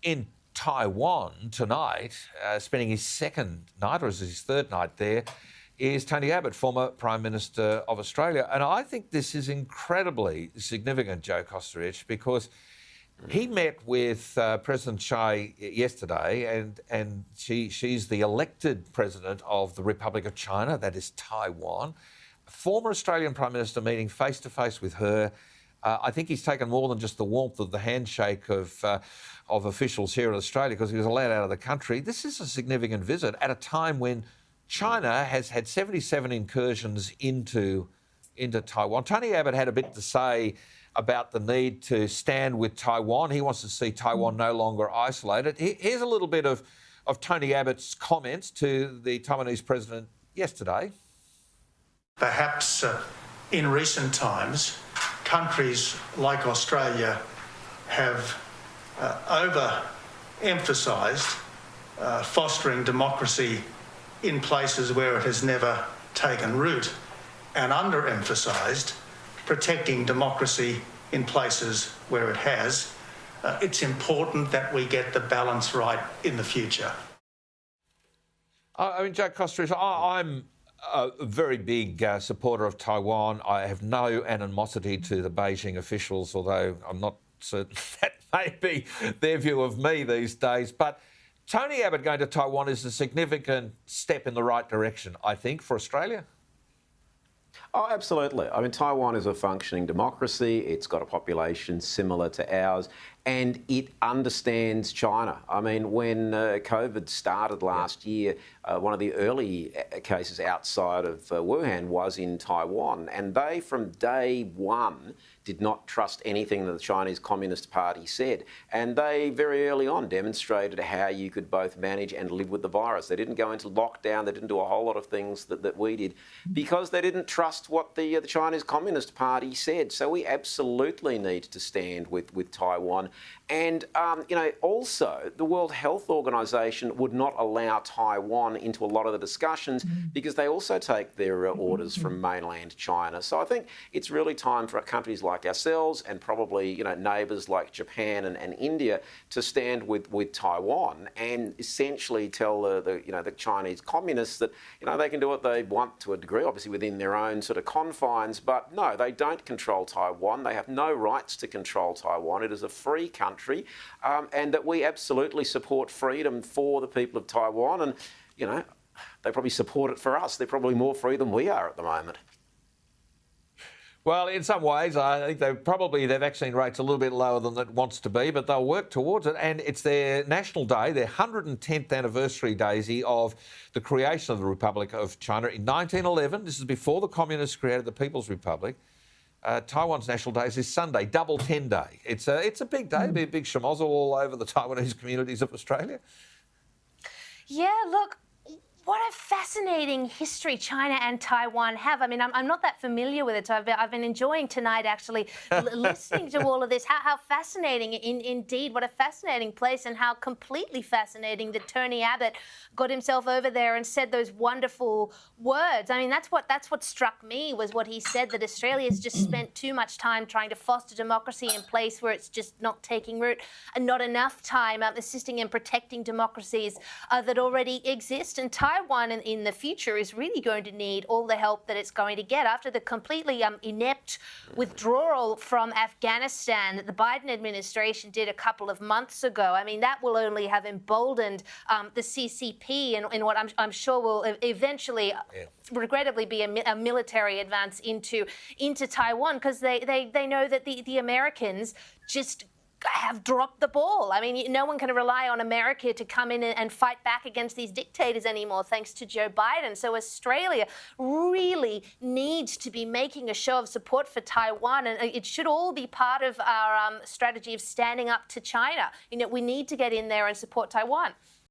in Taiwan tonight, spending his second night, or is it his third night there, is Tony Abbott, former Prime Minister of Australia. And I think this is incredibly significant, Joe Costa-Rich, because he met with President Tsai yesterday, and she's the elected president of the Republic of China, that is Taiwan. Former Australian Prime Minister meeting face-to-face with her. I think he's taken more than just the warmth of the handshake of officials here in Australia, because he was allowed out of the country. This is a significant visit at a time when China has had 77 incursions into Taiwan. Tony Abbott had a bit to say about the need to stand with Taiwan. He wants to see Taiwan no longer isolated. Here's a little bit of Tony Abbott's comments to the Taiwanese president yesterday. Perhaps in recent times, countries like Australia have overemphasised fostering democracy in places where it has never taken root, and underemphasised protecting democracy in places where it has. It's important that we get the balance right in the future. I mean, Joe Costa-Rich, I'm a very big supporter of Taiwan. I have no animosity to the Beijing officials, although I'm not certain that may be their view of me these days. But Tony Abbott going to Taiwan is a significant step in the right direction, I think, for Australia. Oh, absolutely. I mean, Taiwan is a functioning democracy. It's got a population similar to ours, and it understands China. I mean, when COVID started last year, one of the early cases outside of Wuhan was in Taiwan, and they, from day one, did not trust anything that the Chinese Communist Party said. And they, very early on, demonstrated how you could both manage and live with the virus. They didn't go into lockdown. They didn't do a whole lot of things that we did, because they didn't trust what the Chinese Communist Party said. So we absolutely need to stand with Taiwan. And, also the World Health Organization would not allow Taiwan into a lot of the discussions because they also take their orders from mainland China. So I think it's really time for countries like ourselves and probably, neighbours like Japan and India to stand with Taiwan and essentially tell the Chinese communists that, they can do what they want to a degree, obviously within their own sort of confines, but no, they don't control Taiwan. They have no rights to control Taiwan. It is a free country, and that we absolutely support freedom for the people of Taiwan, and, they probably support it for us. They're probably more free than we are at the moment. Well, in some ways, I think their vaccine rate's a little bit lower than it wants to be, but they'll work towards it. And it's their national day, their 110th anniversary, Daisy, of the creation of the Republic of China in 1911. This is before the communists created the People's Republic. Taiwan's national day is this Sunday, Double 10 Day. It's a big day, a big schmozzle all over the Taiwanese communities of Australia. Yeah, look, what a fascinating history China and Taiwan have. I mean, I'm not that familiar with it, so I've been enjoying tonight actually listening to all of this. How fascinating, indeed, what a fascinating place, and how completely fascinating that Tony Abbott got himself over there and said those wonderful words. I mean, that's what struck me, was what he said, that Australia's just spent too much time trying to foster democracy in place where it's just not taking root, and not enough time assisting and protecting democracies that already exist. And Taiwan in the future is really going to need all the help that it's going to get after the completely inept withdrawal from Afghanistan that the Biden administration did a couple of months ago. I mean, that will only have emboldened the CCP in what I'm sure will eventually, regrettably, be a military advance into Taiwan, because they know that the Americans just have dropped the ball. I mean, no one can rely on America to come in and fight back against these dictators anymore, thanks to Joe Biden. So Australia really needs to be making a show of support for Taiwan, and it should all be part of our strategy of standing up to China. We need to get in there and support Taiwan.